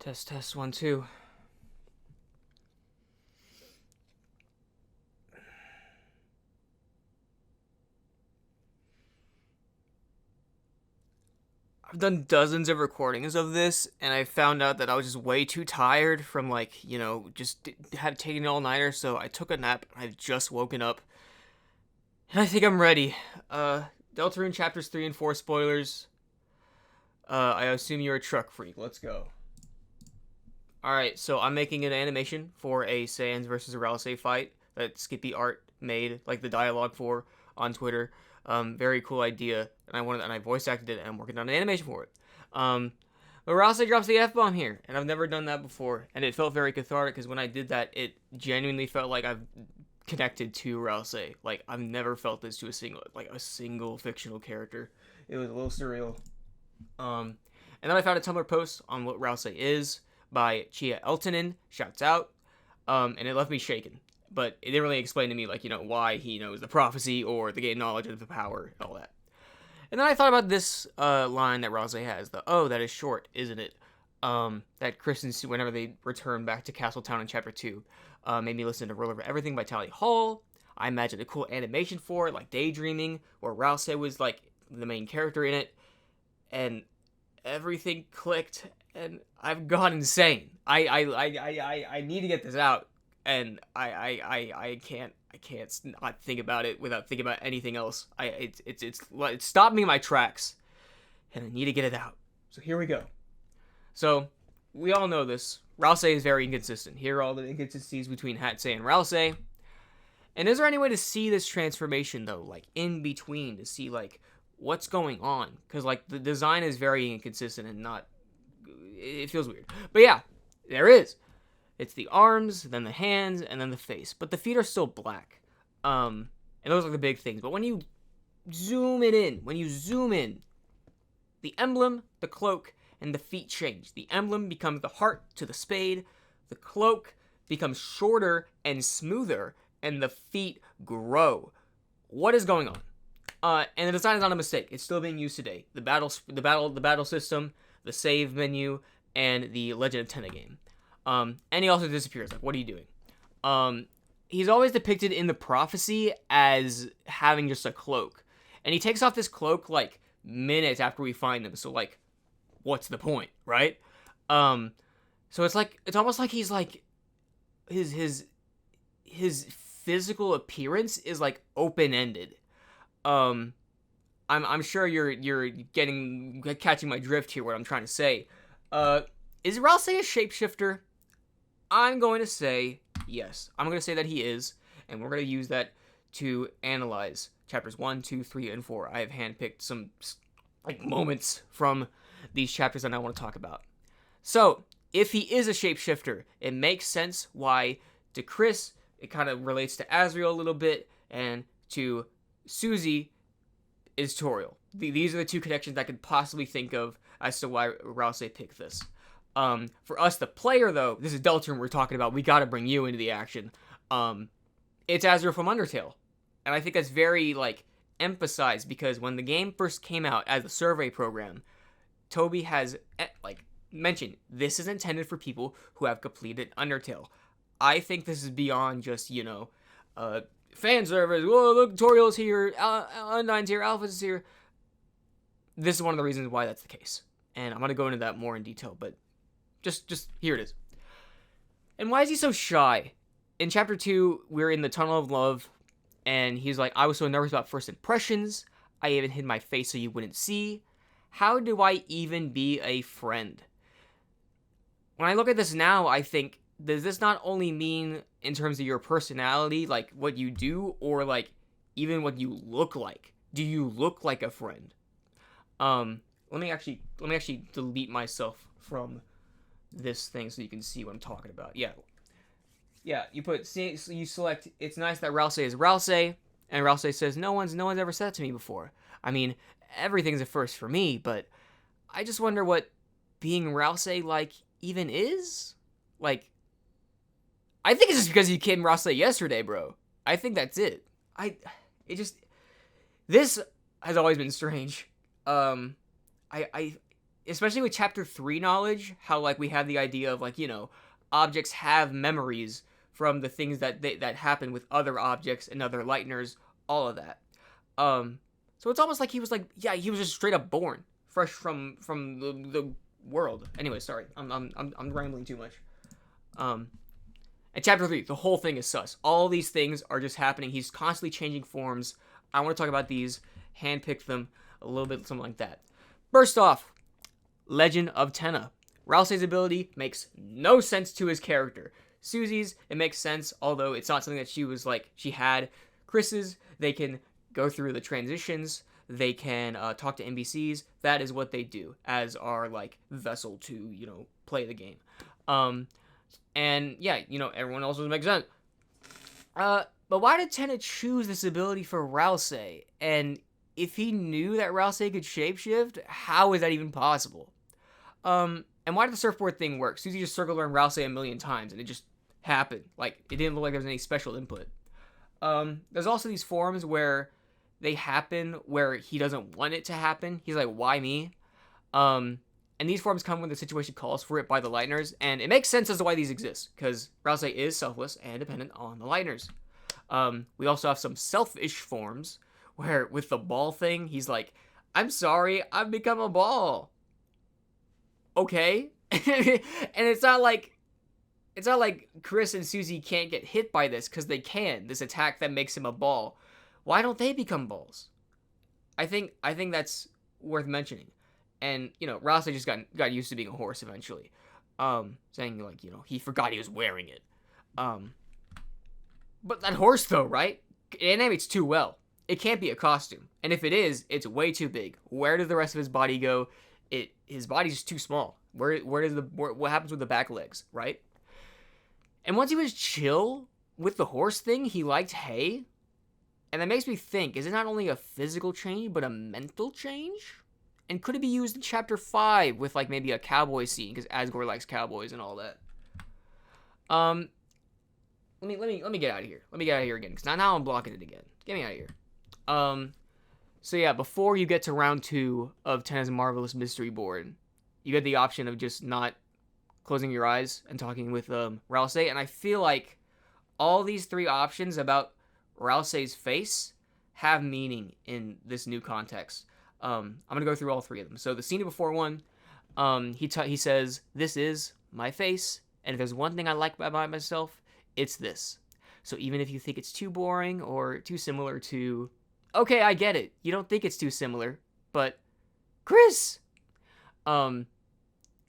Test, test, 1, 2. I've done dozens of recordings of this, and I found out that I was just way too tired from, like, just had taken an all-nighter, so I took a nap. I've just woken up, and I think I'm ready. Deltarune chapters 3 and 4 spoilers. I assume you're a truck freak. Let's go. Alright, so I'm making an animation for a Sans versus a Ralsei fight that Skippy Art made, like, the dialogue for on Twitter. Very cool idea, and I voice acted it, and I'm working on an animation for it. But Ralsei drops the F-bomb here, and I've never done that before, and it felt very cathartic, because when I did that, it genuinely felt like I've connected to Ralsei. Like, I've never felt this to a single fictional character. It was a little surreal. And then I found a Tumblr post on what Ralsei is by Chia Eltonen, shouts out, and it left me shaken. But it didn't really explain to me, like, why he knows the prophecy or the gain knowledge of the power and all that. And then I thought about this line that Ralsei has, oh, that is short, isn't it? That Chris and Sue, whenever they return back to Castletown in Chapter 2, made me listen to Rule Over Everything by Tally Hall. I imagined a cool animation for it, like Daydreaming, where Ralsei was, like, the main character in it. And everything clicked, and I've gone insane. I need to get this out, and I can't not think about it without thinking about anything else. It's stopped me in my tracks, and I need to get it out. So here we go. So we all know this. Ralsei is very inconsistent. Here are all the inconsistencies between Hatsei and Ralsei. And is there any way to see this transformation though, like in between, to see like what's going on? Because like the design is very inconsistent and not. It feels weird. But yeah, there is. It's the arms, then the hands, and then the face. But the feet are still black. And those are the big things. But when you zoom it in, the emblem, the cloak, and the feet change. The emblem becomes the heart to the spade. The cloak becomes shorter and smoother, and the feet grow. What is going on? And the design is not a mistake. It's still being used today. The battle system, the save menu, and the Legend of Tenna game. And he also disappears. Like, what are you doing? He's always depicted in the prophecy as having just a cloak. And he takes off this cloak, like, minutes after we find him. So, like, what's the point, right? So it's almost like he's, like, his physical appearance is, like, open-ended. I'm sure you're catching my drift here, what I'm trying to say. Is Ralsei a shapeshifter? I'm going to say yes. I'm going to say that he is, and we're going to use that to analyze chapters 1, 2, 3, and 4. I have handpicked some like moments from these chapters that I want to talk about. So, if he is a shapeshifter, it makes sense why to Chris, it kind of relates to Azrael a little bit, and to Susie is Toriel. These are the two connections I could possibly think of as to why Ralsei picked this. For us, the player, though, this is Deltarune we're talking about. We gotta bring you into the action. It's Azrael from Undertale. And I think that's very, like, emphasized because when the game first came out as a survey program, Toby has, like, mentioned this is intended for people who have completed Undertale. I think this is beyond just, fan service. Whoa, look, Toriel's here, Undyne's here, Alphys is here. This is one of the reasons why that's the case. And I'm gonna go into that more in detail, but just here it is. And why is he so shy? In chapter 2, we're in the Tunnel of Love, and he's like, I was so nervous about first impressions. I even hid my face so you wouldn't see. How do I even be a friend? When I look at this now, I think, does this not only mean in terms of your personality, like what you do, or like even what you look like? Do you look like a friend? Let me actually delete myself from this thing so you can see what I'm talking about. Yeah, you select, it's nice that Ralsei is Ralsei, and Ralsei says, no one's ever said that to me before. I mean, everything's a first for me, but I just wonder what being Ralsei, like, even is? Like, I think it's just because you came Ralsei yesterday, bro. I think that's it. This has always been strange. especially with chapter 3 knowledge, how like we have the idea of like, objects have memories from the things that happen with other objects and other Lighteners, all of that. So it's almost like he was like, yeah, he was just straight up born fresh from the world. Anyway, sorry, I'm rambling too much. And chapter 3, the whole thing is sus. All these things are just happening. He's constantly changing forms. I want to talk about these, handpick them a little bit, something like that. First off, Legend of Tenna. Ralsei's ability makes no sense to his character. Susie's, it makes sense, although it's not something that she had. Chris's, they can go through the transitions. They can talk to NPCs. That is what they do as our like vessel to play the game. And yeah, everyone else would make sense. But why did Tenna choose this ability for Ralsei? And if he knew that Ralsei could shapeshift, how is that even possible? And why did the surfboard thing work? Susie just circled around Ralsei a million times, and it just happened. Like, it didn't look like there was any special input. There's also these forms where they happen where he doesn't want it to happen. He's like, why me? And these forms come when the situation calls for it by the Lighteners, and it makes sense as to why these exist, because Ralsei is selfless and dependent on the Lighteners. We also have some selfish forms, where with the ball thing, he's like, I'm sorry, I've become a ball. Okay? And it's not like Chris and Susie can't get hit by this, because they can. This attack that makes him a ball. Why don't they become balls? I think that's worth mentioning. And, Ralsei just got used to being a horse eventually. Saying, like, he forgot he was wearing it. But that horse, though, right? It animates too well. It can't be a costume. And if it is, it's way too big. Where did the rest of his body go? His body's just too small. What happens with the back legs, right? And once he was chill with the horse thing, he liked hay. And that makes me think, is it not only a physical change, but a mental change? And could it be used in chapter 5 with like maybe a cowboy scene, because Asgore likes cowboys and all that? Let me get out of here. Let me get out of here again, because now I'm blocking it again. Get me out of here. So yeah, before you get to round 2 of Tenna's Marvelous Mystery Board, you get the option of just not closing your eyes and talking with Ralsei, and I feel like all these 3 options about Ralsei's face have meaning in this new context. I'm gonna go through all 3 of them. So the scene before one, he says, "This is my face, and if there's one thing I like about myself, it's this. So even if you think it's too boring or too similar to, okay, I get it. You don't think it's too similar, but Chris."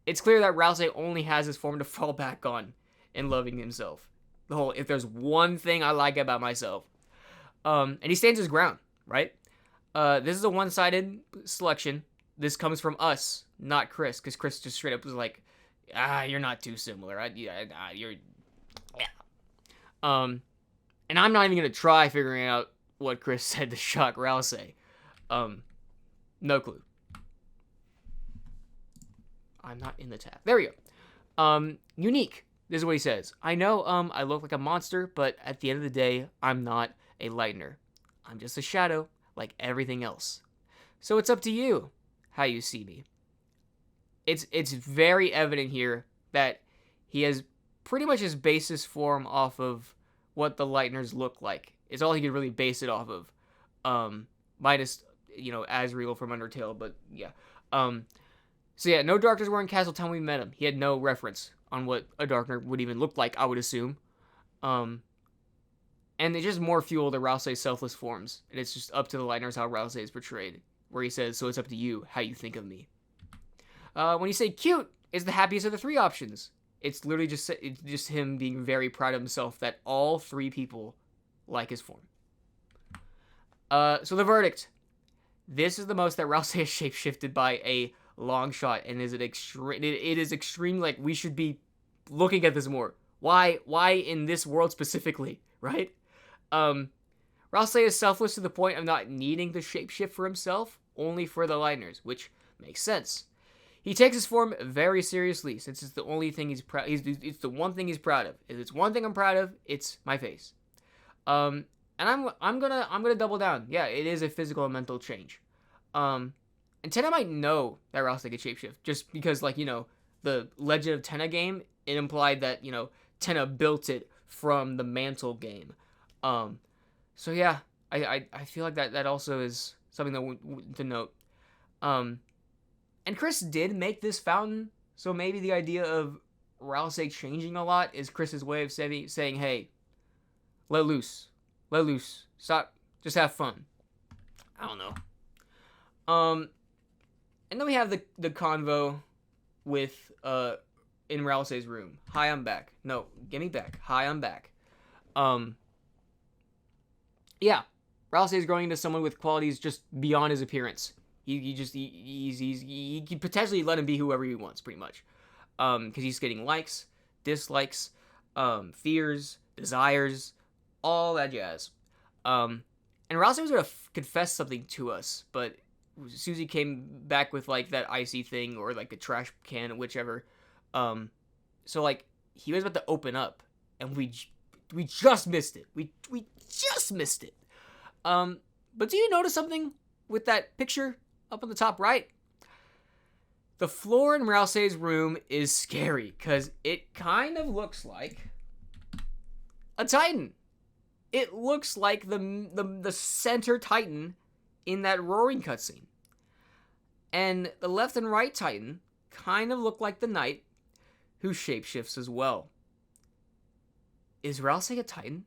It's clear that Ralsei only has his form to fall back on in loving himself. The whole, if there's one thing I like about myself. And he stands his ground, right? This is a one-sided selection. This comes from us, not Chris, because Chris just straight up was like, you're not too similar. And I'm not even going to try figuring out what Chris said to shock Ralsei. No clue. I'm not in the tab. There we go. Unique. This is what he says. I know, I look like a monster, but at the end of the day, I'm not a Lightener. I'm just a shadow, like everything else. So it's up to you how you see me. It's very evident here that he has pretty much his basis form off of what the Lighteners look like. It's all he could really base it off of. Minus, Asriel from Undertale, but yeah. So yeah, no Darkners were in Castletown when we met him. He had no reference on what a Darkner would even look like, I would assume. And they just more fuel the Ralsei selfless forms. And it's just up to the Lighteners how Ralsei is portrayed. Where he says, so it's up to you how you think of me. When you say cute, is the happiest of the 3 options. It's literally just him being very proud of himself that all 3 people like his form. So the verdict. This is the most that Ralsei has shapeshifted by a long shot, and it is extreme. Like, we should be looking at this more. Why in this world specifically, right? Ralsei is selfless to the point of not needing to shapeshift for himself, only for the Lighteners, which makes sense. He takes his form very seriously, since it's the only thing he's proud. It's the one thing he's proud of. If it's one thing I'm proud of, it's my face. And I'm gonna double down. Yeah, it is a physical and mental change. And Tenna might know that Ralsei could shapeshift, just because, like, you know, the Legend of Tenna game, it implied that, you know, Tenna built it from the Mantle game. So yeah, I feel like that also is something to note. And Chris did make this fountain, so maybe the idea of Ralsei changing a lot is Chris's way of saying, hey, let loose, stop, just have fun. I don't know. And then we have the convo with in Ralsei's room. Hi, I'm back. No, get me back. Hi, I'm back. Yeah, Ralsei is growing into someone with qualities just beyond his appearance. He can potentially let him be whoever he wants, pretty much. Because he's getting likes, dislikes, fears, desires, all that jazz. And Ralsei was gonna confess something to us, but Susie came back with like that icy thing or like a trash can, whichever. So like he was about to open up, and we just missed it. We just missed it. But do you notice something with that picture up on the top right? The floor in Ralsei's room is scary because it kind of looks like a Titan. It looks like the center Titan in that roaring cutscene. And the left and right Titan kind of look like the knight who shapeshifts as well. Is Ralsei a Titan?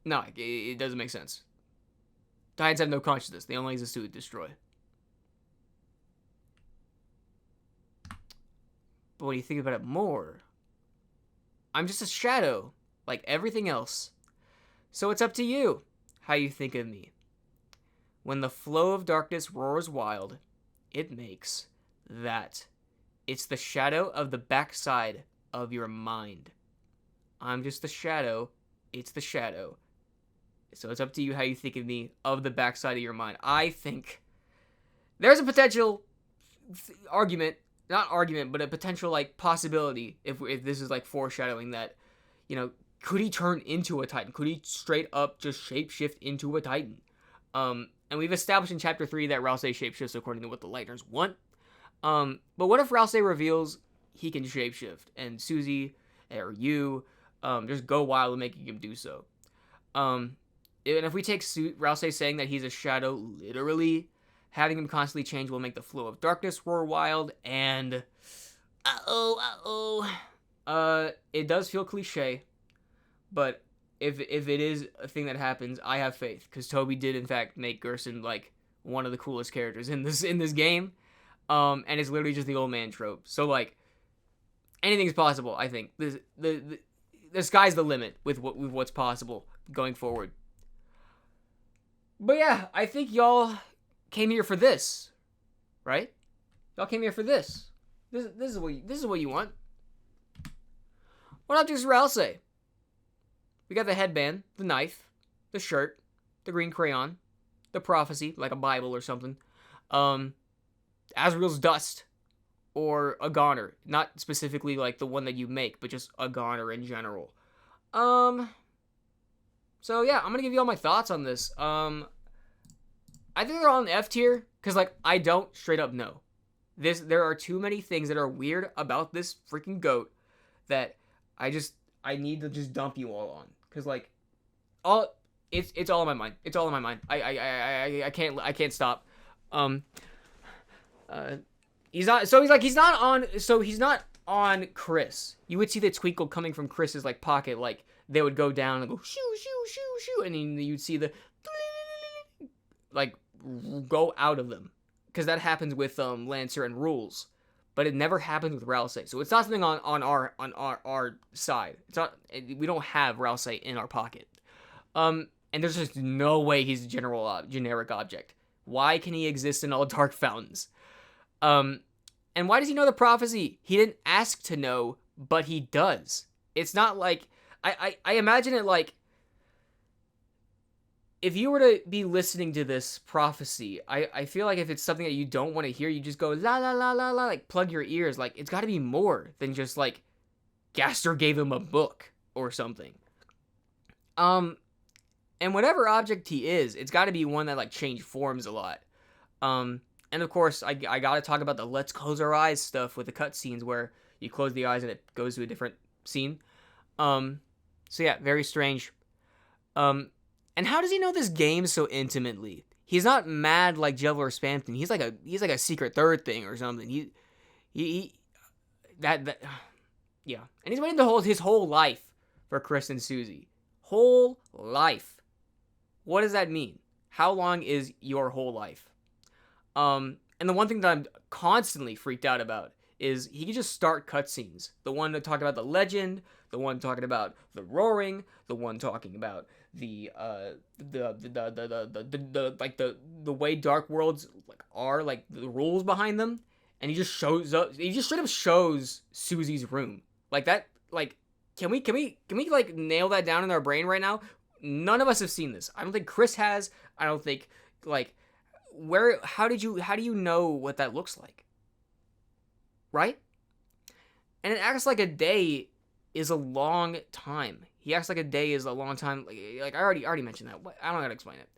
No, it doesn't make sense. Titans have no consciousness. They only exist to destroy. But when you think about it more, I'm just a shadow, like everything else. So it's up to you how you think of me. When the flow of darkness roars wild, it makes that. It's the shadow of the backside of your mind. I'm just the shadow. It's the shadow. So it's up to you how you think of me of the backside of your mind. I think there's a potential argument, not argument, but a potential like possibility if this is like foreshadowing that, you know, could he turn into a Titan? Could he straight up just shapeshift into a Titan? And we've established in Chapter 3 that Ralsei shapeshifts according to what the Lightners want. But what if Ralsei reveals he can shapeshift and Susie or you just go wild and making him do so? And if we take Ralsei saying that he's a shadow literally, having him constantly change will make the flow of darkness roar wild, and it does feel cliche, but if it is a thing that happens, I have faith, because Toby did in fact make Gerson like one of the coolest characters in this game, and it's literally just the old man trope. So like anything's possible. I think the sky's the limit with what's possible going forward. But yeah, I think y'all came here for this, right? Y'all came here for this. This is what you want. What up, just Ralsei? We got the headband, the knife, the shirt, the green crayon, the prophecy, like a Bible or something. Azrael's dust, or a goner. Not specifically like the one that you make, but just a goner in general. So yeah, I'm gonna give you all my thoughts on this. I think they're all in F tier, because like I don't straight up know. There are too many things that are weird about this freaking goat that I need to just dump you all on, because like it's all in my mind. It's all in my mind. I can't stop. He's not on Chris. You would see the twinkle coming from Chris's like pocket, like they would go down and go shoo shoo shoo shoo, and then you'd see the like go out of them, because that happens with Lancer and Rules, but it never happens with Ralsei. So it's not something on our side. It's not. We don't have Ralsei in our pocket. And there's just no way he's a generic object. Why can he exist in all dark fountains? And why does he know the prophecy? He didn't ask to know, but he does. It's not like I imagine it like, if you were to be listening to this prophecy, I feel like if it's something that you don't want to hear, you just go la la la la la, like plug your ears. Like it's got to be more than just like Gaster gave him a book or something. And whatever object he is, it's got to be one that like changed forms a lot. And of course, I gotta talk about the let's close our eyes stuff with the cutscenes where you close the eyes and it goes to a different scene. So yeah, very strange. And how does he know this game so intimately? He's not mad like Jello or Spamton. He's like a secret third thing or something. He that yeah. And he's waiting his whole life for Chris and Susie. Whole life. What does that mean? How long is your whole life? And the one thing that I'm constantly freaked out about is he can just start cutscenes. The one that talked about the legend, the one talking about the roaring, the one talking about the way Dark Worlds like are, like the rules behind them, and he just shows up. He just straight up shows Susie's room like that. Like, can we like nail that down in our brain right now? None of us have seen this. I don't think Chris has. I don't think like how do you know what that looks like? Right? And it acts like a day is a long time. He acts like a day is a long time. Like I already mentioned that. I don't know how to explain it.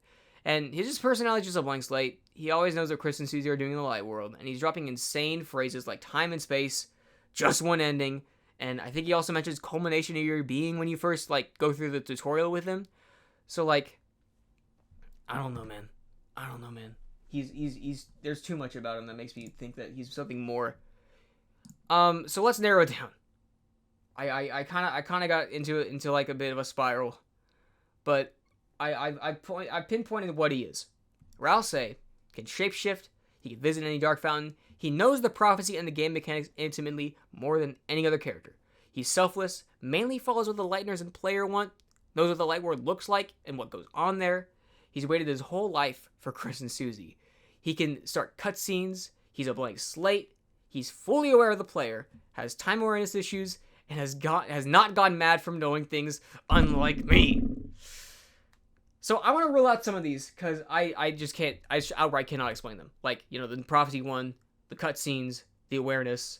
And his personality is just a blank slate. He always knows what Chris and Susie are doing in the light world, and he's dropping insane phrases like time and space, just one ending, and I think he also mentions culmination of your being when you first like go through the tutorial with him. So like, I don't know, man. He's there's too much about him that makes me think that he's something more. So let's narrow it down. I kind of got into like a bit of a spiral, but I pinpointed what he is. Ralsei can shapeshift. He can visit any dark fountain. He knows the prophecy and the game mechanics intimately more than any other character. He's selfless, mainly follows what the Lightners and player want, knows what the light world looks like and what goes on there. He's waited his whole life for Chris and Susie. He can start cutscenes. He's a blank slate. He's fully aware of the player, has time awareness issues, and has not gone mad from knowing things, unlike me. So I want to rule out some of these because I just can't. I just outright cannot explain them. Like, you know, the prophecy one, the cutscenes, the awareness,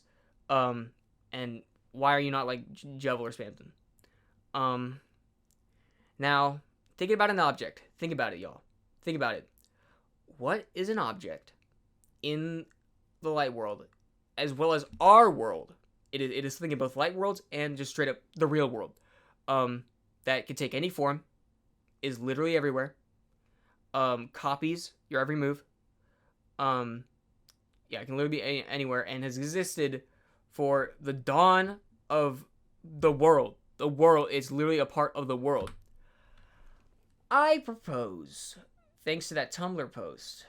and why are you not like Jello or Spamton? Now, thinking about an object. Think about it, y'all. Think about it. What is an object in the light world, as well as our world? It is thinking both light worlds and just straight up the real world. That can take any form, is literally everywhere. Copies your every move. Yeah, it can literally be anywhere and has existed for the dawn of the world. The world is literally a part of the world. I propose, thanks to that Tumblr post,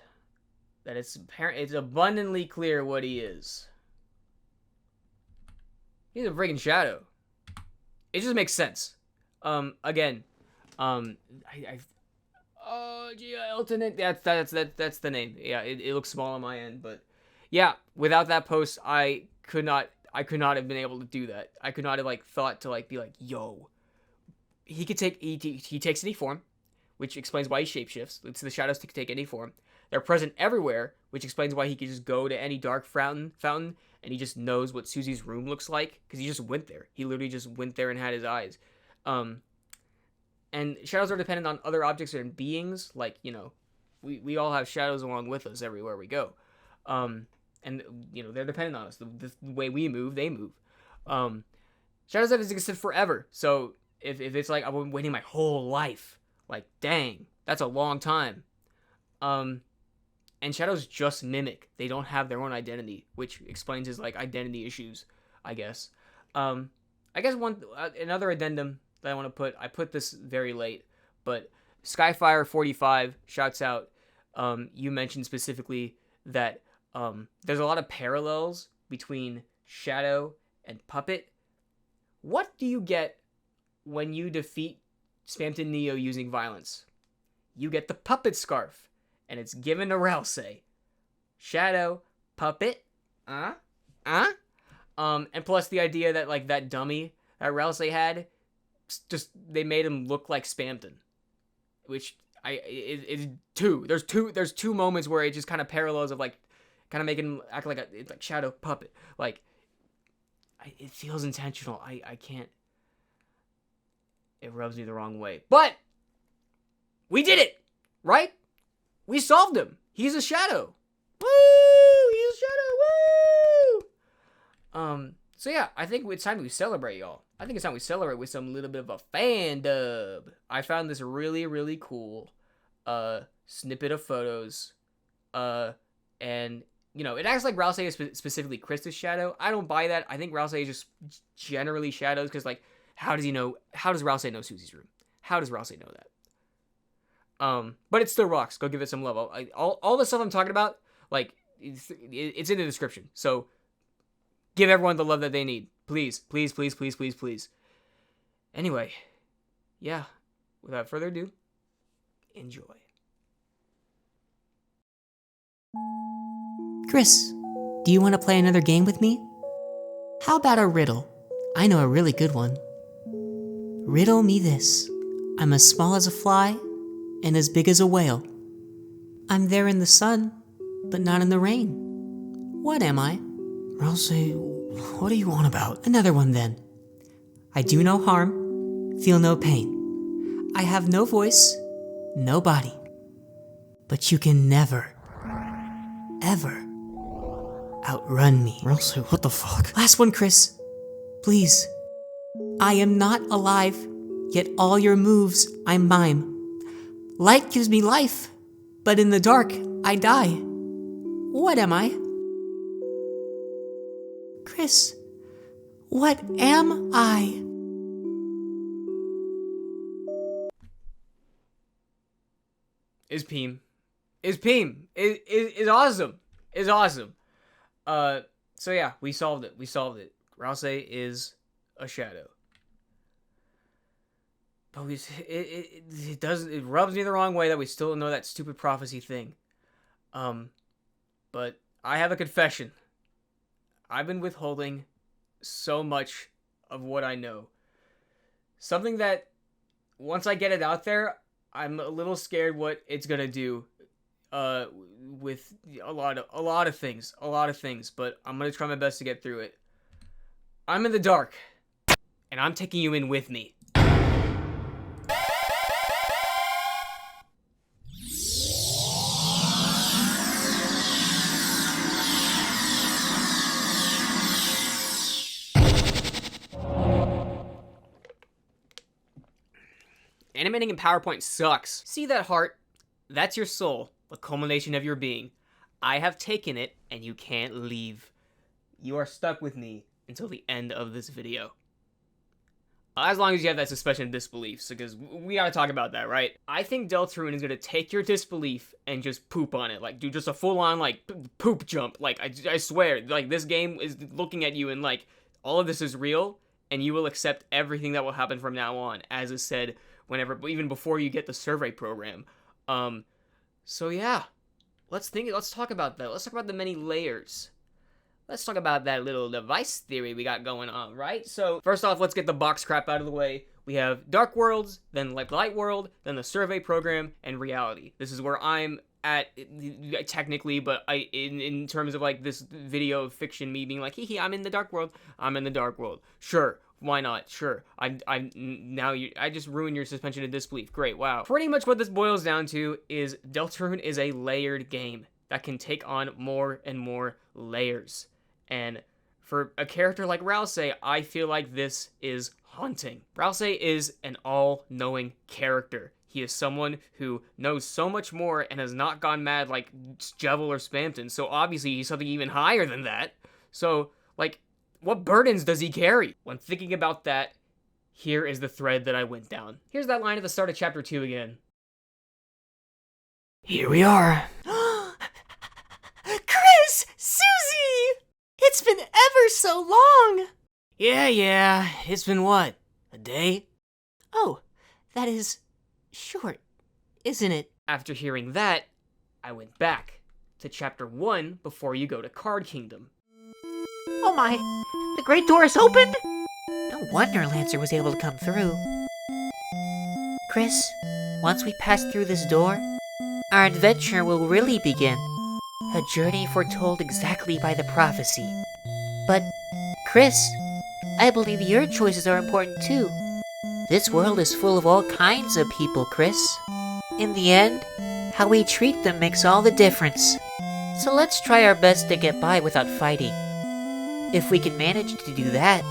that it's abundantly clear what he is. He's a freaking shadow. It just makes sense. Again, oh, gee, Elton, that's the name. Yeah, it looks small on my end, but yeah, without that post, I could not have been able to do that. I could not have like thought to like be like, yo, he takes any form, which explains why he shapeshifts. It's the shadows to take any form. They're present everywhere, which explains why he could just go to any dark fountain, and he just knows what Susie's room looks like, because he just went there. He literally just went there and had his eyes. And shadows are dependent on other objects and beings, like, you know, we all have shadows along with us everywhere we go. And, you know, they're dependent on us. The way we move, they move. Shadows have existed forever, so if it's like, I've been waiting my whole life, like, dang, that's a long time. And shadows just mimic. They don't have their own identity, which explains his like identity issues, I guess. I guess another addendum that I want to put. I put this very late, but Skyfire45 shouts out. You mentioned specifically that there's a lot of parallels between Shadow and Puppet. What do you get when you defeat Spamton Neo using violence? You get the Puppet Scarf. And it's given to Ralsei. Shadow, Puppet, and plus the idea that like that dummy that Ralsei had, just they made him look like Spamton, which is two. There's two moments where it just kind of parallels of like, kind of making him act like it's like Shadow, Puppet. Like, it feels intentional. I can't. It rubs me the wrong way, but we did it, right? We solved him. He's a shadow. Woo! He's Shadow. Woo! So yeah, I think it's time we celebrate, y'all. I think it's time we celebrate with some little bit of a fan dub. I found this really, really cool snippet of photos. And it acts like Ralsei is specifically Krista's shadow. I don't buy that. I think Ralsei is just generally shadows, because like, how does Ralsei know Susie's room? How does Ralsei know that? But it still rocks. Go give it some love. All the stuff I'm talking about, like, it's in the description. So give everyone the love that they need. Please, please, please, please, please, please. Anyway, yeah, without further ado, enjoy. Chris, do you want to play another game with me? How about a riddle? I know a really good one. Riddle me this. I'm as small as a fly and as big as a whale. I'm there in the sun, but not in the rain. What am I? Ralsei, what are you on about? Another one then. I do no harm, feel no pain. I have no voice, no body. But you can never, ever outrun me. Ralsei, what the fuck? Last one, Chris. Please. I am not alive, yet all your moves I mime. Light gives me life, but in the dark I die. What am I? Chris, what am I? Is Peem. Is awesome. Is awesome. So yeah, we solved it. Ralsei is a shadow. But it rubs me the wrong way that we still know that stupid prophecy thing. But I have a confession. I've been withholding so much of what I know. Something that, once I get it out there, I'm a little scared what it's gonna do with a lot of things, but I'm gonna try my best to get through it. I'm in the dark, and I'm taking you in with me. Animating in PowerPoint sucks. See that heart? That's your soul, the culmination of your being. I have taken it, and you can't leave. You are stuck with me until the end of this video. As long as you have that suspension of disbelief, because we gotta talk about that, right? I think Deltarune is gonna take your disbelief and just poop on it. Like, do just a full-on, like, poop jump. Like, I swear, like, this game is looking at you and, like, all of this is real, and you will accept everything that will happen from now on, as is said whenever, even before you get the survey program. So yeah, let's talk about that. Let's talk about the many layers. Let's talk about that little device theory we got going on, right? So first off, let's get the box crap out of the way. We have Dark Worlds, then Light World, then the survey program, and reality. This is where I'm at technically, but in terms of like this video of fiction, me being like, hee, I'm in the Dark World. I'm in the Dark World. Sure. Why not? Sure. I just ruined your suspension of disbelief. Great. Wow. Pretty much what this boils down to is Deltarune is a layered game that can take on more and more layers. And for a character like Ralsei, I feel like this is haunting. Ralsei is an all-knowing character. He is someone who knows so much more and has not gone mad like Jevil or Spamton. So obviously he's something even higher than that. So, like, what burdens does he carry? When thinking about that, here is the thread that I went down. Here's that line at the start of chapter 2 again. Here we are. Chris! Susie! It's been ever so long! Yeah, it's been what? A day? Oh, that is short, isn't it? After hearing that, I went back to chapter 1 before you go to Card Kingdom. Oh my, the great door is opened? No wonder Lancer was able to come through. Chris, once we pass through this door, our adventure will really begin. A journey foretold exactly by the prophecy. But, Chris, I believe your choices are important too. This world is full of all kinds of people, Chris. In the end, how we treat them makes all the difference. So let's try our best to get by without fighting. If we can manage to do that,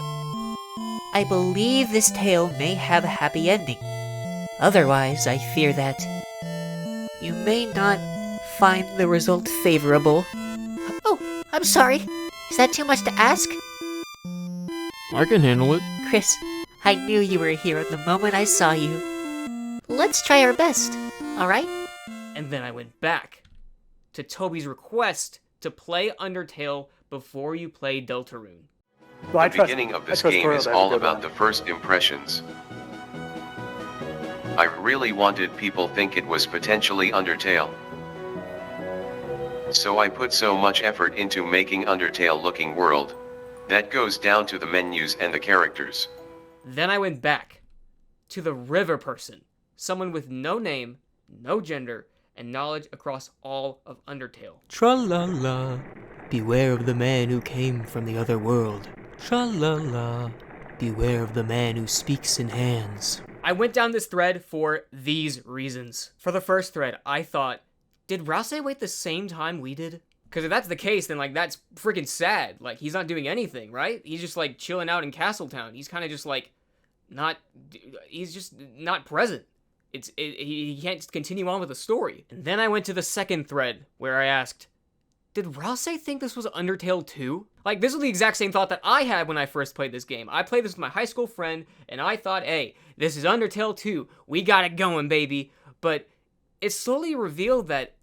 I believe this tale may have a happy ending. Otherwise, I fear that you may not find the result favorable. Oh, I'm sorry. Is that too much to ask? I can handle it. Chris, I knew you were here the moment I saw you. Let's try our best, alright? And then I went back to Toby's request to play Undertale before you play Deltarune. Well, The beginning of this game is all about the first impressions. I really wanted people think it was potentially Undertale. So I put so much effort into making Undertale looking world. That goes down to the menus and the characters. Then I went back to the river person, someone with no name, no gender, and knowledge across all of Undertale. Tra-la-la, beware of the man who came from the other world. Tra-la-la, beware of the man who speaks in hands. I went down this thread for these reasons. For the first thread, I thought, did Ralsei wait the same time we did? Because if that's the case, then, like, that's freaking sad. Like, he's not doing anything, right? He's just, like, chilling out in Castletown. He's kind of just, like, he's just not present. He can't continue on with the story. And then I went to the second thread, where I asked, did Ralsei think this was Undertale 2? Like, this was the exact same thought that I had when I first played this game. I played this with my high school friend, and I thought, hey, this is Undertale 2. We got it going, baby. But it slowly revealed that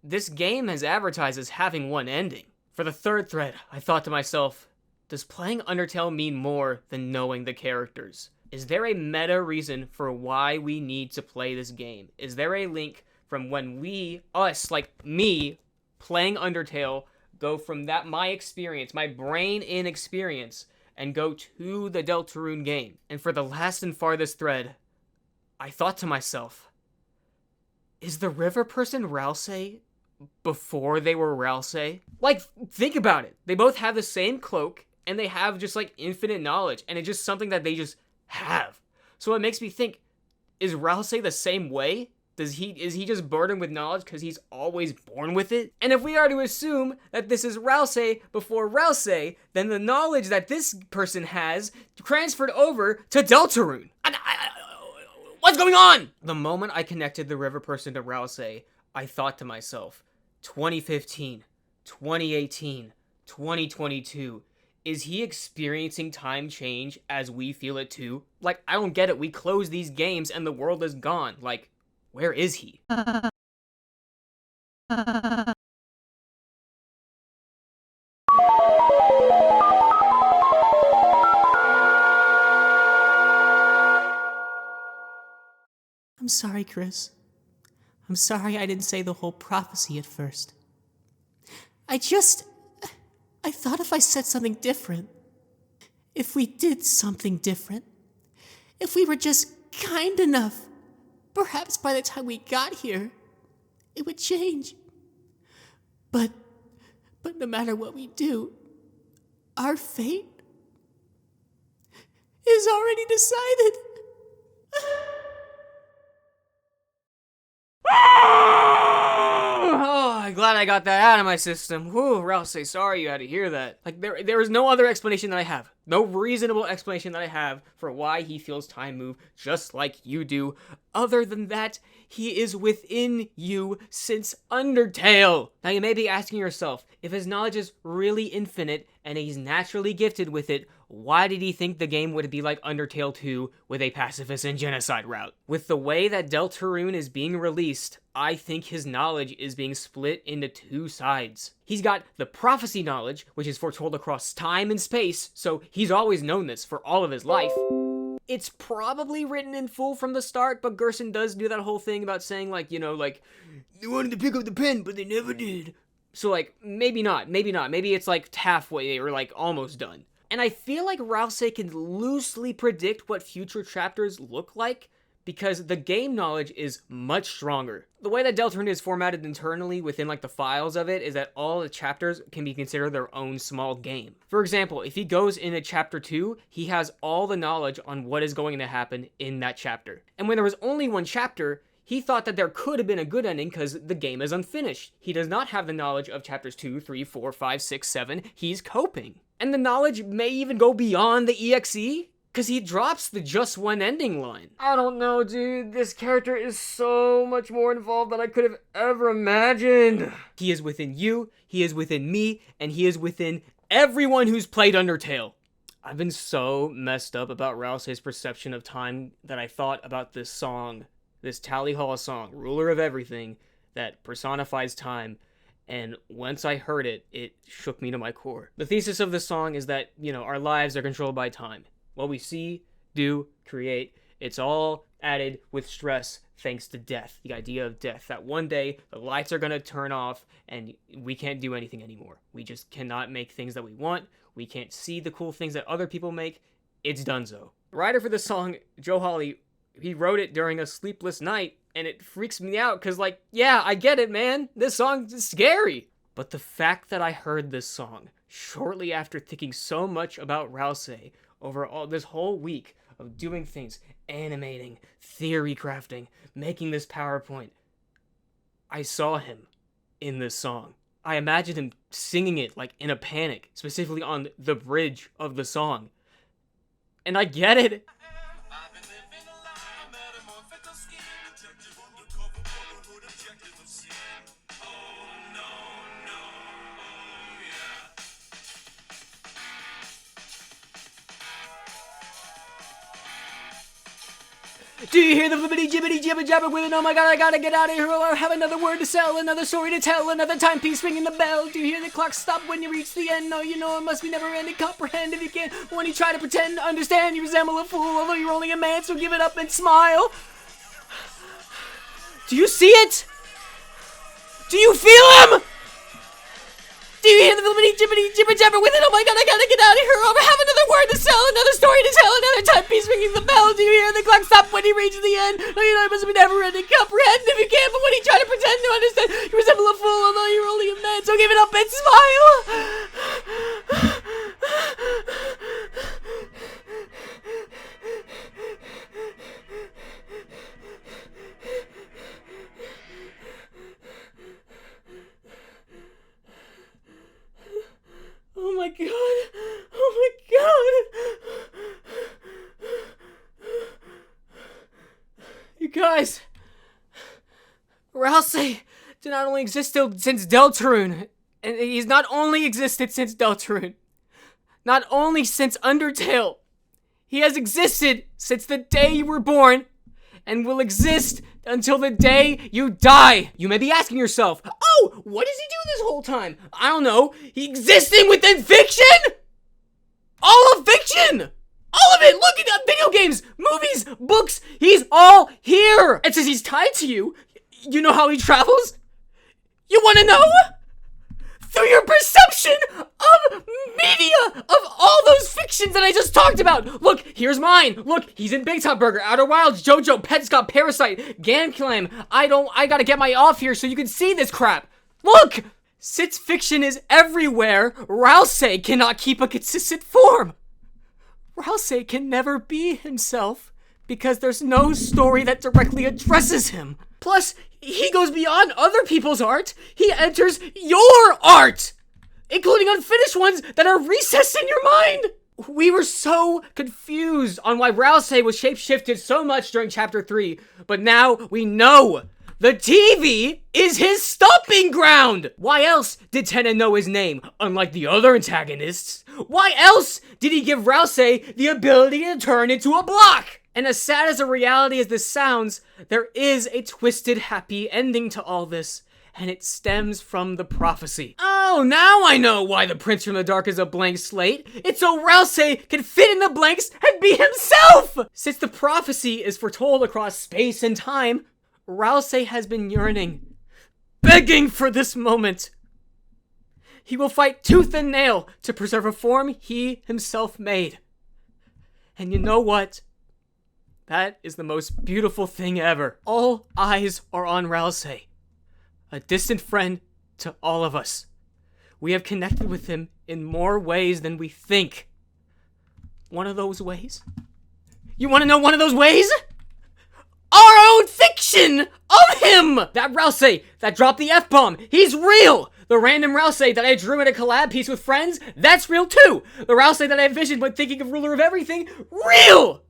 this game has advertised as having one ending. For the third thread, I thought to myself, does playing Undertale mean more than knowing the characters? Is there a meta reason for why we need to play this game? Is there a link from when us, like me, playing Undertale, go from that, my experience, my brain-in experience, and go to the Deltarune game? And for the last and farthest thread, I thought to myself, is the river person Ralsei before they were Ralsei? Like, think about it. They both have the same cloak, and they have just, like, infinite knowledge, and it's just something that they just have. So it makes me think, is Ralsei the same way? Is he just burdened with knowledge because he's always born with it? And if we are to assume that this is Ralsei before Ralsei, then the knowledge that this person has transferred over to Deltarune. What's going on? The moment I connected the river person to Ralsei, I thought to myself, 2015, 2018, 2022, is he experiencing time change as we feel it too? Like, I don't get it. We close these games and the world is gone. Like, where is he? I'm sorry, Chris. I'm sorry I didn't say the whole prophecy at first. I thought if I said something different, if we did something different, if we were just kind enough, perhaps by the time we got here, it would change. But no matter what we do, our fate is already decided. Oh, I'm glad I got that out of my system. Whew, Ralsei, sorry you had to hear that. Like, there is no other explanation that I have. No reasonable explanation that I have for why he feels time move just like you do. Other than that, he is within you since Undertale. Now you may be asking yourself, if his knowledge is really infinite and he's naturally gifted with it, why did he think the game would be like Undertale 2 with a pacifist and genocide route? With the way that Deltarune is being released, I think his knowledge is being split into two sides. He's got the prophecy knowledge, which is foretold across time and space, so he's always known this for all of his life. It's probably written in full from the start, but Gerson does do that whole thing about saying, like, you know, like, they wanted to pick up the pen, but they never did. So, like, maybe not. Maybe it's, like, halfway or, like, almost done. And I feel like Ralsei can loosely predict what future chapters look like, because the game knowledge is much stronger. The way that Deltarune is formatted internally within, like, the files of it is that all the chapters can be considered their own small game. For example, if he goes into chapter 2, he has all the knowledge on what is going to happen in that chapter. And when there was only one chapter, He thought that there could have been a good ending because the game is unfinished. He does not have the knowledge of chapters 2, 3, 4, 5, 6, 7. He's coping. And the knowledge may even go beyond the EXE, because he drops the just one ending line. I don't know, dude. This character is so much more involved than I could have ever imagined. He is within you, he is within me, and he is within everyone who's played Undertale. I've been so messed up about Ralsei's perception of time that I thought about this song, this Tally Hall song, Ruler of Everything, that personifies time. And once I heard it, it shook me to my core. The thesis of this song is that, our lives are controlled by time. What we see, do, create, it's all added with stress thanks to death. The idea of death, that one day the lights are going to turn off and we can't do anything anymore. We just cannot make things that we want. We can't see the cool things that other people make. It's donezo. The writer for this song, Joe Hawley, he wrote it during a sleepless night, and it freaks me out because, yeah, I get it, man. This song is scary. But the fact that I heard this song shortly after thinking so much about Ralsei over all this whole week of doing things, animating, theory crafting, making this PowerPoint, I saw him in this song. I imagined him singing it in a panic, specifically on the bridge of the song. And I get it. Do you hear the flippity jibbity jibber jabber with it? Oh my god, I gotta get out of here, or I have another word to sell, another story to tell, another timepiece ringing the bell. Do you hear the clock stop when you reach the end? No, you know it must be never ending. Comprehend if you can. When you try to pretend to understand, you resemble a fool, although you're only a man, so give it up and smile. Do you see it? Do you feel him? Do you hear the flippity jibbity jibber jabber with it? Oh my god, I gotta get out of here, or I have another word to sell, another story to tell, another timepiece ringing the bell. Do you hear the clock stop when he reaches the end? No, you know it must be never ending. Comprehend if you can, but when he try to pretend to understand, you resemble a fool, although you're only a man, so give it up and smile. Oh my god! Oh my god! You guys! Ralsei did not only exist since Deltarune, and he's not only existed since Deltarune, not only since Undertale, he has existed since the day you were born, and will exist until the day you die. You may be asking yourself, oh, what is he doing this whole time? I don't know. He existing within fiction? All of fiction! All of it! Look at video games, movies, books. He's all here. And since he's tied to you, you know how he travels? You want to know? Through your perception of media, of all those fictions that I just talked about. Look, here's mine. Look, he's in Big Top Burger, Outer Wilds, JoJo, Petscop, Parasite, Ganclam. I gotta get my off here so you can see this crap. Look! Since fiction is everywhere, Ralsei cannot keep a consistent form. Ralsei can never be himself because there's no story that directly addresses him. Plus, he goes beyond other people's art. He enters your art, including unfinished ones that are recessed in your mind. We were so confused on why Ralsei was shapeshifted so much during chapter 3, but now we know. The TV is his stomping ground! Why else did Tenon know his name, unlike the other antagonists? Why else did he give Ralsei the ability to turn into a block? And as sad as a reality as this sounds, there is a twisted, happy ending to all this, and it stems from the prophecy. Oh, now I know why the Prince from the Dark is a blank slate. It's so Ralsei can fit in the blanks and be himself! Since the prophecy is foretold across space and time, Ralsei has been yearning, begging for this moment. He will fight tooth and nail to preserve a form he himself made. And you know what? That is the most beautiful thing ever. All eyes are on Ralsei, a distant friend to all of us. We have connected with him in more ways than we think. One of those ways? You want to know one of those ways? Our own fiction! reflection of him! That Ralsei that dropped the F-bomb, he's real! The random Ralsei that I drew in a collab piece with friends, that's real too! The Ralsei that I envisioned when thinking of ruler of everything, real!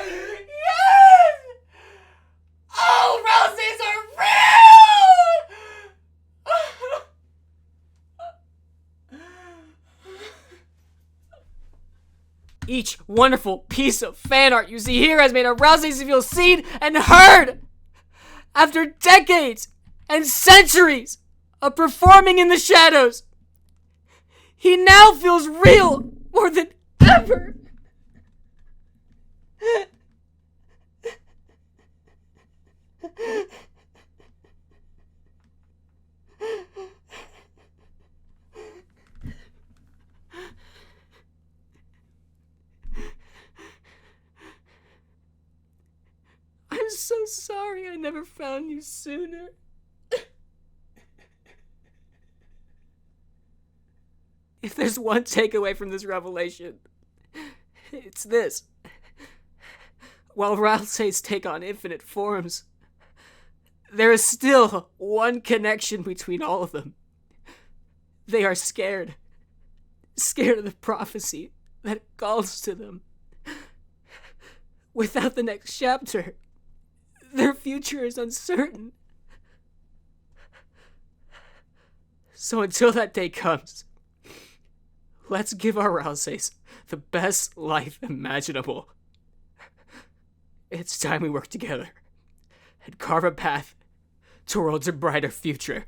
Yes! Oh, Ralseis are real! Each wonderful piece of fan art you see here has made a Ralsei feel seen and heard! After decades and centuries of performing in the shadows, he now feels real more than ever! I'm so sorry I never found you sooner. If there's one takeaway from this revelation, it's this. While Ralseis take on infinite forms, there is still one connection between all of them. They are scared. Scared of the prophecy that calls to them. Without the next chapter, their future is uncertain. So until that day comes, let's give our Ralseis the best life imaginable. It's time we work together and carve a path towards a brighter future.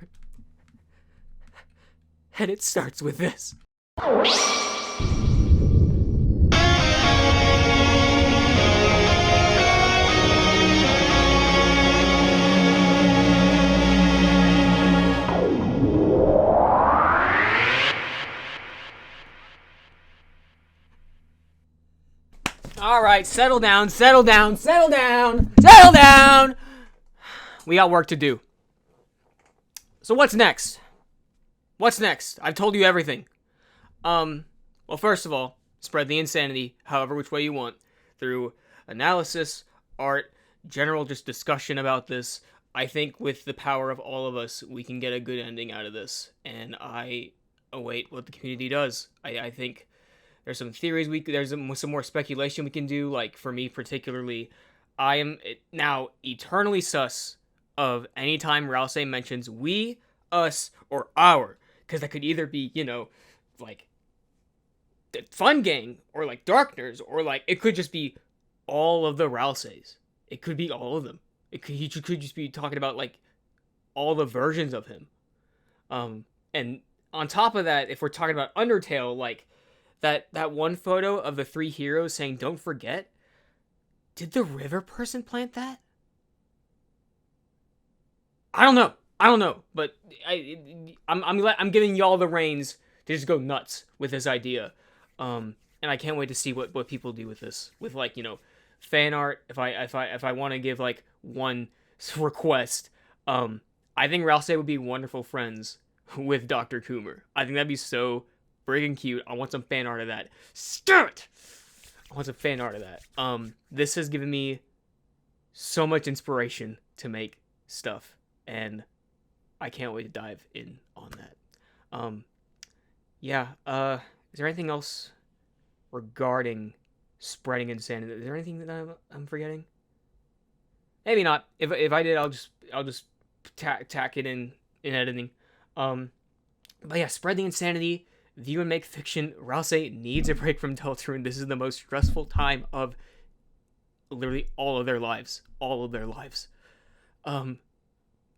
And it starts with this. Alright, settle down, settle down, settle down, settle down! We got work to do. So what's next? What's next? I've told you everything. Well, first of all, spread the insanity however which way you want. Through analysis, art, general just discussion about this. I think with the power of all of us, we can get a good ending out of this. And I await what the community does. I think there's some theories, there's some more speculation we can do. Like, for me particularly, I am now eternally sus of any time Ralsei mentions we, us, or our. Because that could either be, you know, like, the Fun Gang, or like Darkners, or like, it could just be all of the Ralseis. It could be all of them. He could just be talking about, like, all the versions of him. And on top of that, if we're talking about Undertale, like, that one photo of the three heroes saying, "Don't forget," did the river person plant that? I don't know, but I'm giving y'all the reins to just go nuts with this idea. And I can't wait to see what people do with this. With, like, you know, fan art. If I want to give, like, one request, I think Ralsei would be wonderful friends with Dr. Coomer. I think that'd be so friggin' cute. I want some fan art of that. Start! I want some fan art of that. This has given me so much inspiration to make stuff, and I can't wait to dive in on that. Yeah, is there anything else regarding spreading insanity? Is there anything that I'm forgetting? Maybe not. If I did, I'll just tack it in editing. But yeah, spread the insanity. View and make fiction. Ralsei needs a break from Deltarune. This is the most stressful time of literally all of their lives. All of their lives.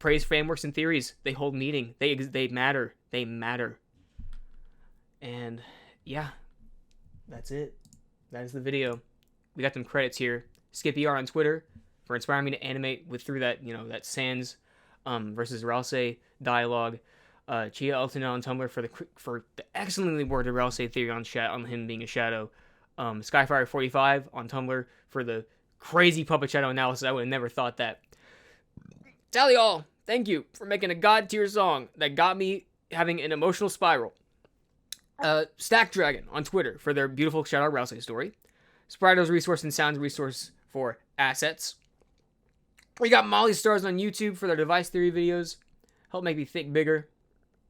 Praise frameworks and theories. They hold meaning. They matter. They matter. And yeah, that's it. That is the video. We got some credits here. SkipER on Twitter for inspiring me to animate through that, you know, that Sans versus Ralsei dialogue. Chia Elton on Tumblr for the excellently worded Ralsei theory on him being a shadow. Skyfire45 on Tumblr for the crazy puppet shadow analysis. I would have never thought that. Tally all, thank you for making a god tier song that got me having an emotional spiral. Stack Dragon on Twitter for their beautiful shout out Ralsei story. Sprito's resource and Sounds resource for assets. We got Molly Stars on YouTube for their device theory videos. Help make me think bigger.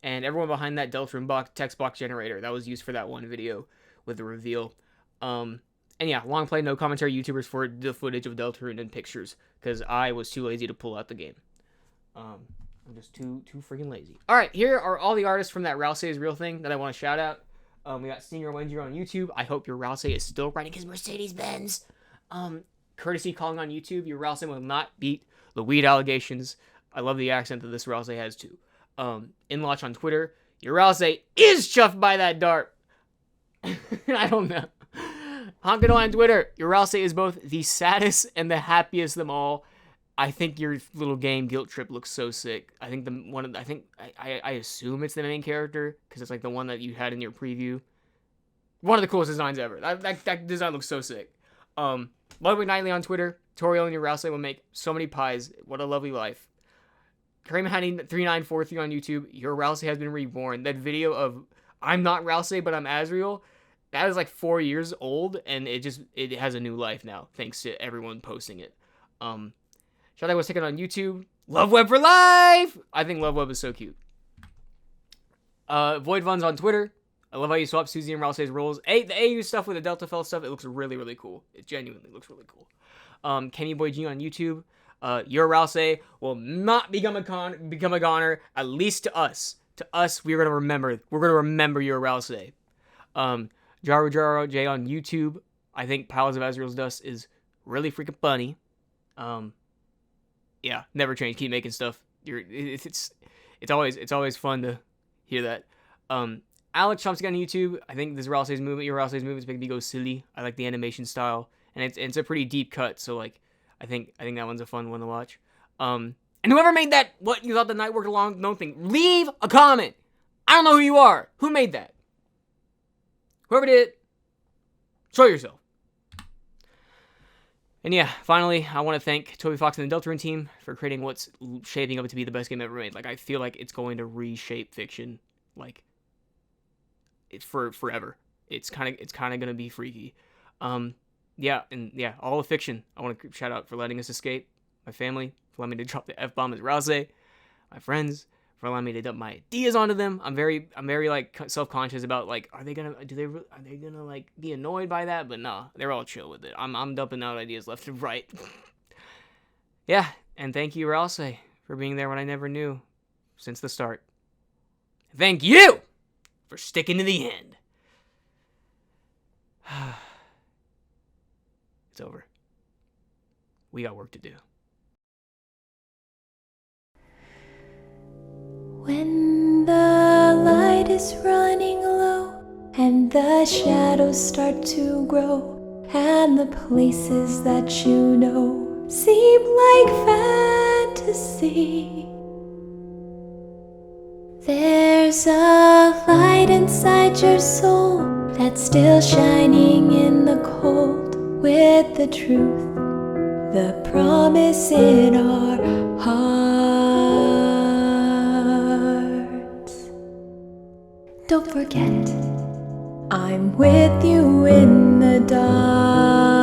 And everyone behind that Deltarune text box generator that was used for that one video with the reveal. And yeah, Longplay No Commentary YouTubers for the footage of Deltarune and pictures, because I was too lazy to pull out the game. I'm just too freaking lazy. All right, here are all the artists from that Ralsei is Real thing that I want to shout out. We got Senior Wendier on YouTube. I hope your Ralsei is still riding his Mercedes-Benz. Courtesy calling on YouTube. Your Ralsei will not beat the weed allegations. I love the accent that this Ralsei has too. Inlotch on Twitter. Your Ralsei is chuffed by that dart. I don't know. Honkado on Twitter. Your Ralsei is both the saddest and the happiest of them all. I think your little game Guilt Trip looks so sick. I think I assume it's the main character because it's like the one that you had in your preview. One of the coolest designs ever. That design looks so sick. Ludwig Knightley on Twitter. Toriel and your Ralsei will make so many pies. What a lovely life. Kareem3943 on YouTube. Your Ralsei has been reborn. That video of I'm not Ralsei but I'm Azriel. That is like 4 years old and it has a new life now thanks to everyone posting it. Shout out was taken on YouTube. Love Web for life! I think Love Web is so cute. Void Vuns on Twitter. I love how you swap Susie and Ralsei's roles. The AU stuff with the Delta Fell stuff, it looks really, really cool. It genuinely looks really cool. Kenny Boy G on YouTube. Your Ralsei will not become a goner, at least to us. To us, we're gonna remember your Ralsei. Jaro Jaro J on YouTube. I think Palace of Azrael's Dust is really freaking funny. Yeah, never change. Keep making stuff. It's always fun to hear that. Alex Chomsky on YouTube. I think this Ralsei's movement, your Ralsei's movement, is making me go silly. I like the animation style, and it's a pretty deep cut. So like, I think that one's a fun one to watch. And whoever made that, what you thought the night worked along, no thing. Leave a comment. I don't know who you are. Who made that? Whoever did, show yourself. And yeah, finally, I want to thank Toby Fox and the Deltarune team for creating what's shaping up to be the best game ever made. Like, I feel like it's going to reshape fiction, like, it's for forever. It's kind of gonna be freaky. Yeah, all of fiction. I want to shout out for letting us escape. My family for letting me to drop the F-bomb as Ralsei. My friends for allowing me to dump my ideas onto them. I'm very like self-conscious about like, are they gonna like be annoyed by that? But nah, they're all chill with it. I'm dumping out ideas left and right. Yeah, and thank you, Ralsei, for being there when I never knew since the start. Thank you for sticking to the end. It's over. We got work to do. When the light is running low and the shadows start to grow and the places that you know seem like fantasy, there's a light inside your soul that's still shining in the cold with the truth, the promise in our hearts. Don't forget, I'm with you in the dark.